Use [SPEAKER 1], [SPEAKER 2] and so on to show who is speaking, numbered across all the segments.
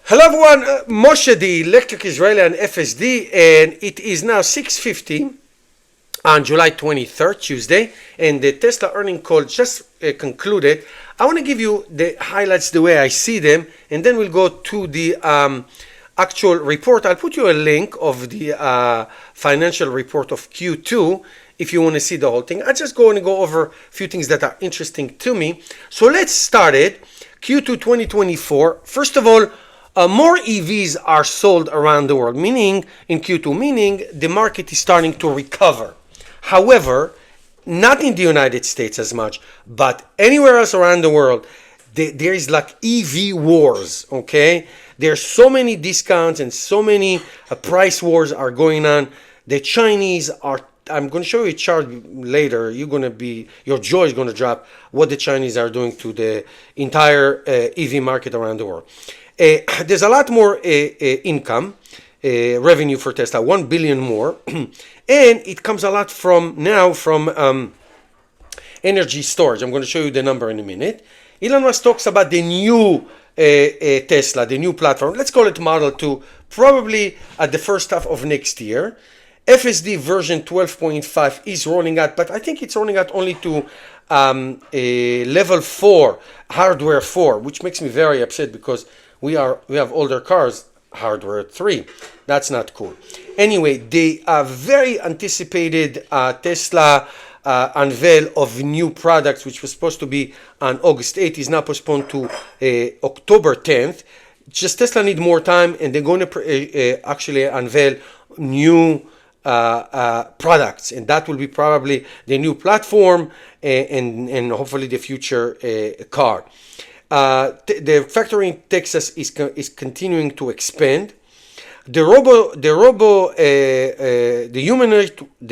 [SPEAKER 1] Hello everyone, Moshe, the Electric Israeli and FSD, and it is now 6:50 on July 23rd, Tuesday, and the Tesla earning call just concluded. I want to give you the highlights the way I see them, and then we'll go to the actual report. I'll put you a link of the financial report of Q2 if you want to see the whole thing. I'm just going to go over a few things that are interesting to me. So let's start it. Q2 2024. First of all, more EVs are sold around the world, meaning in Q2, meaning the market is starting to recover. However, not in the United States as much, but anywhere else around the world, there is like EV wars, okay? There's so many discounts and so many price wars are going on. The Chinese are, I'm going to show you a chart later. Your jaw is going to drop what the Chinese are doing to the entire EV market around the world. There's a lot more income, revenue for Tesla, 1 billion more, and it comes a lot from energy storage. I'm going to show you the number in a minute. Elon Musk talks about the new Tesla, the new platform. Let's call it Model 2, probably at the first half of next year. FSD version 12.5 is rolling out, but I think it's rolling out only to level 4, hardware 4, which makes me very upset because we have older cars, hardware 3. That's not cool. Anyway, the very anticipated Tesla unveil of new products, which was supposed to be on August 8th, is now postponed to October 10th. Just Tesla need more time, and they're going to actually unveil new products, and that will be probably the new platform and hopefully the future car. The factory in Texas is continuing to expand. The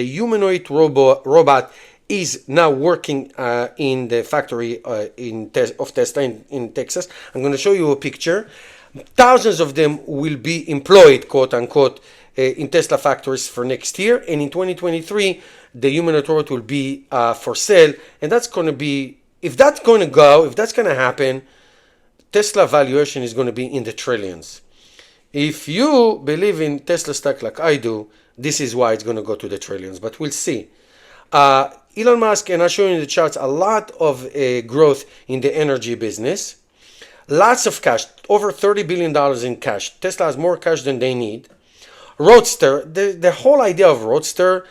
[SPEAKER 1] humanoid robot is now working in the factory of Tesla in Texas. I'm going to show you a picture. Thousands of them will be employed, quote unquote, in Tesla factories for next year, and in 2023 the humanoid robot will be for sale, and that's going to be, if that's going to happen, Tesla valuation is going to be in the trillions. If you believe in Tesla stock like I do, this is why it's going to go to the trillions, but we'll see. Elon Musk, and I'll show you in the charts, a lot of growth in the energy business. Lots of cash, over $30 billion in cash. Tesla has more cash than they need. Roadster, the whole idea of Roadster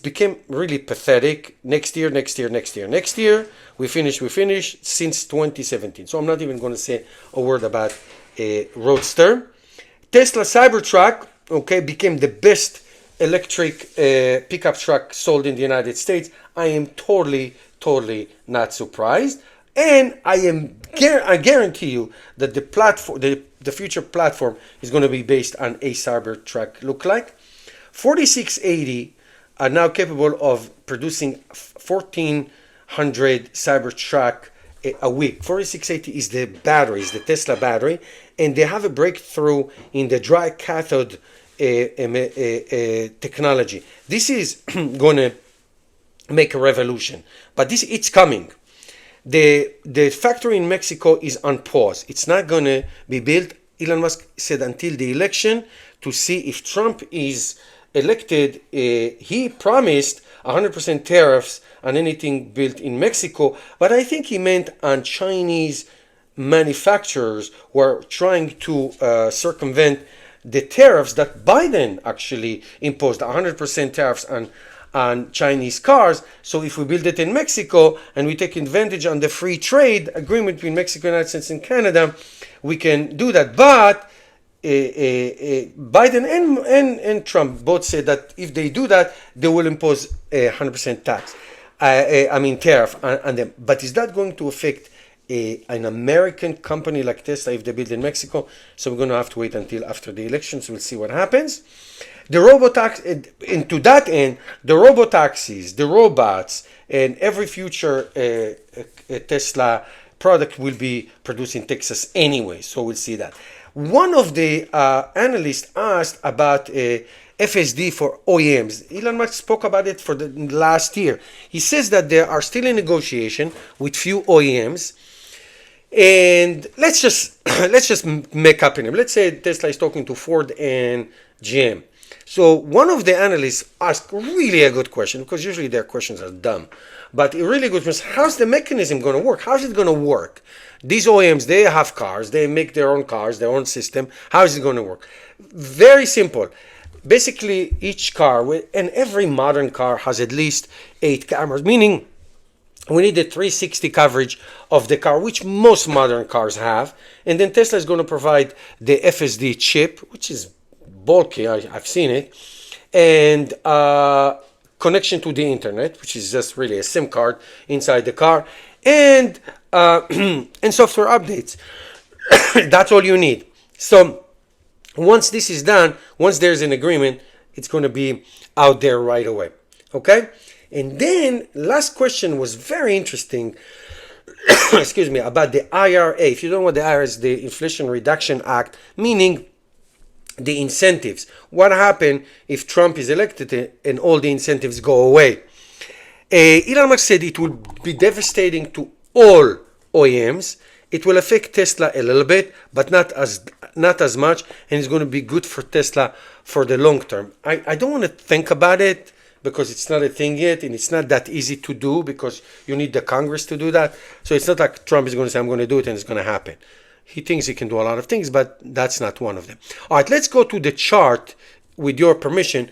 [SPEAKER 1] became really pathetic. Next year, we finish since 2017. So I'm not even going to say a word about Roadster. Tesla Cybertruck, okay, became the best electric pickup truck sold in the United States. I am totally not surprised. And I guarantee you that the platform, the future platform is going to be based on a Cybertruck look like. 4680 are now capable of producing 1,400 Cybertruck a week. 4680 is the battery, is the Tesla battery, and they have a breakthrough in the dry cathode technology. This is going to make a revolution, but it's coming. The factory in Mexico is on pause. It's not going to be built. Elon Musk said until the election to see if Trump is elected. He promised 100% tariffs on anything built in Mexico, but I think he meant on Chinese manufacturers who are trying to circumvent the tariffs that Biden actually imposed, 100% tariffs on Chinese cars. So if we build it in Mexico and we take advantage on the free trade agreement between Mexico, United States, and Canada, we can do that. But Biden and Trump both said that if they do that, they will impose a 100% tax. Tariff on them. But is that going to affect an American company like Tesla if they build in Mexico? So we're going to have to wait until after the elections. We'll see what happens. The and to that end, the robotaxis, the robots, and every future Tesla product will be produced in Texas anyway. So we'll see that. One of the analysts asked about FSD for OEMs. Elon Musk spoke about it for the last year. He says that they are still in negotiation with few OEMs. And let's just make up in him. Let's say Tesla is talking to Ford and GM. So one of the analysts asked really a good question, because usually their questions are dumb, but a really good question: how's the mechanism going to work? How's it going to work? These OEMs, they have cars, they make their own cars, their own system. How is it going to work? Very simple. Basically, each car, and every modern car has at least 8 cameras, meaning we need the 360 coverage of the car, which most modern cars have. And then Tesla is going to provide the FSD chip, which is bulky, I've seen it, and connection to the internet, which is just really a SIM card inside the car, and and software updates. That's all you need. So once this is done, once there's an agreement, it's going to be out there right away. Okay? And then last question was very interesting. Excuse me, about the IRA. If you don't know what the IRA is, the Inflation Reduction Act, meaning the incentives. What happens if Trump is elected and all the incentives go away? Elon Musk said it will be devastating to all OEMs. It will affect Tesla a little bit, but not as much, and it's going to be good for Tesla for the long term. I don't want to think about it, because it's not a thing yet, and it's not that easy to do, because you need the Congress to do that. So it's not like Trump is going to say, I'm going to do it, and it's going to happen. He thinks he can do a lot of things, but that's not one of them. All right, let's go to the chart with your permission.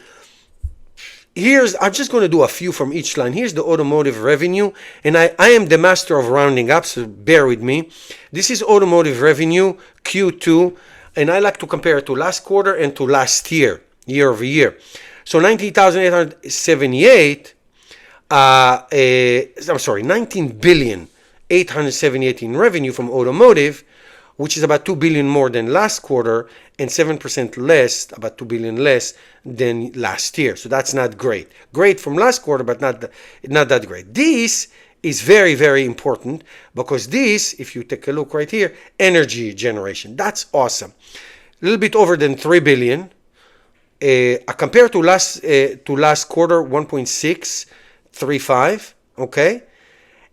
[SPEAKER 1] I'm just going to do a few from each line. Here's the automotive revenue, and I am the master of rounding up, so bear with me. This is automotive revenue, Q2, and I like to compare it to last quarter and to last year, year over year. So 19,878, 19,878 in revenue from automotive, which is about 2 billion more than last quarter and 7% less, about 2 billion less than last year. So that's not great. Great from last quarter, but not that great. This is very, very important, because this, if you take a look right here, energy generation, that's awesome. A little bit over than 3 billion. Compared to last quarter, 1.635, okay?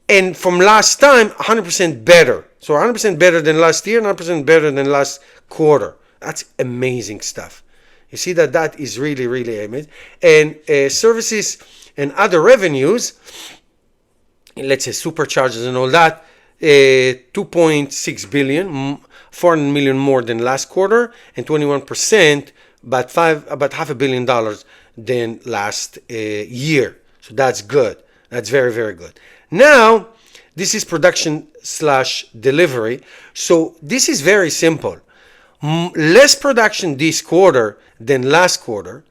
[SPEAKER 1] And from last time, 100% better. So 100% better than last year, 100% better than last quarter. That's amazing stuff. You see that is really, really amazing. And services and other revenues, let's say supercharges and all that, 2.6 billion, 400 million more than last quarter, and 21%, about $500 million than last year. So that's good. That's very, very good. Now, this is production/delivery. So this is very simple. Less production this quarter than last quarter.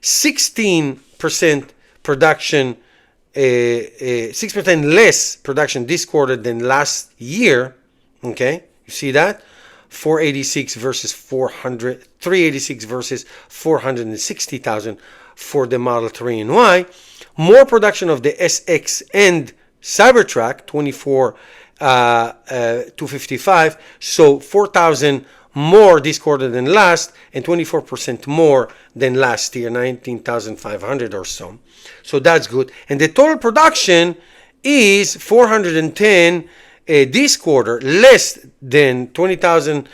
[SPEAKER 1] 16% production, 6% less production this quarter than last year. Okay, you see that? 386 versus 460,000 for the Model 3 and Y. More production of the SX and Cybertruck, 24,255. So 4,000 more this quarter than last, and 24% more than last year, 19,500 or so. So that's good. And the total production is 410 this quarter, less than 23,000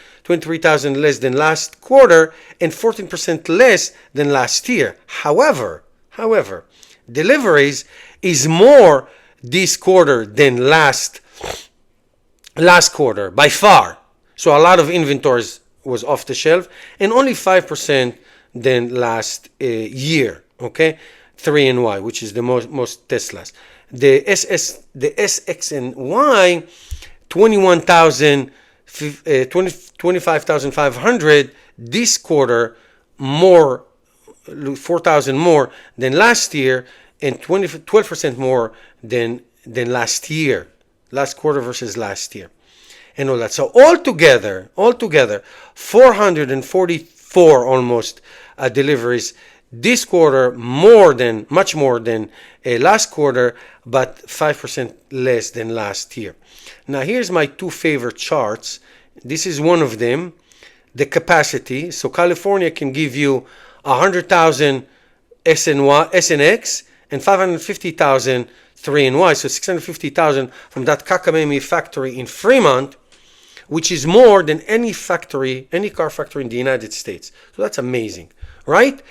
[SPEAKER 1] less than last quarter, and 14% less than last year. However, deliveries is more this quarter than last quarter by far. So a lot of inventories was off the shelf, and only 5% than last year. Okay, 3 and Y, which is the most Teslas. The SX and Y, 25,500 this quarter, more, 4,000 more than last year, and 12% more than last year, last quarter versus last year, and all that. So altogether, 444 almost deliveries this quarter, much more than last quarter, but 5% less than last year. Now here's my 2 favorite charts. This is one of them, the capacity. So California can give you 100,000 SNX and 550,000 3 and Y. So 650,000 from that Kakamemi factory in Fremont. which is more than any factory, any car factory in the United States. So that's amazing, right?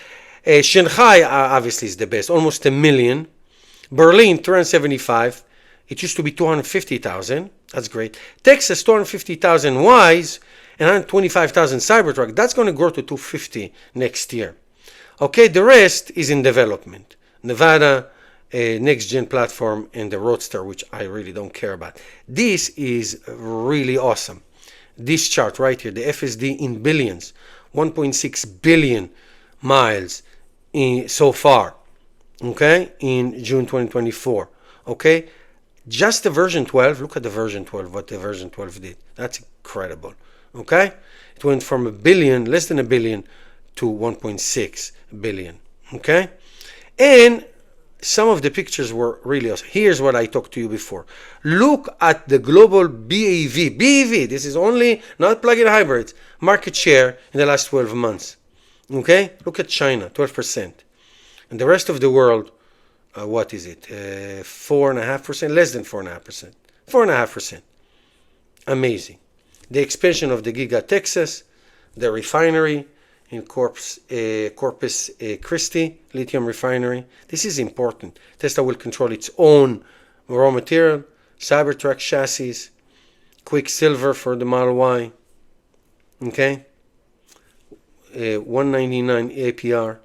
[SPEAKER 1] Shanghai obviously is the best, almost 1 million. Berlin 375. It used to be 250,000. That's great. Texas 250,000 Ys and 125,000 Cybertruck. That's going to grow to 250 next year. Okay, the rest is in development. Nevada, next gen platform, and the Roadster, which I really don't care about. This is really awesome. This chart right here, the FSD in billions, 1.6 billion miles so far, okay, in June 2024. Okay, just the version 12. Look at the version 12, what the version 12 did. That's incredible. Okay, it went from a billion, less than a billion, to 1.6 billion. Okay, and some of the pictures were really awesome. Here's what I talked to you before. Look at the global BEV. This is only not plug-in hybrids. Market share in the last 12 months. Okay, look at China, 12%, and the rest of the world, what is it? 4.5%, less than 4.5%, 4.5%. Amazing. The expansion of the Giga Texas, the refinery in Corpus Christi lithium refinery. This is important. Tesla will control its own raw material, Cybertruck chassis, Quicksilver for the Model Y. Okay, 199 APR.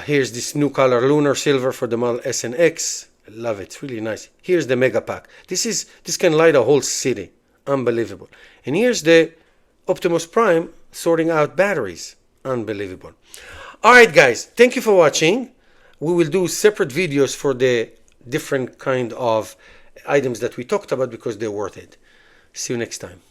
[SPEAKER 1] Here's this new color, Lunar Silver for the Model S and X. I love it. It's really nice. Here's the Mega Pack. This can light a whole city. Unbelievable. And here's the Optimus Prime sorting out batteries. Unbelievable. All right, guys. Thank you for watching. We will do separate videos for the different kind of items that we talked about because they're worth it. See you next time.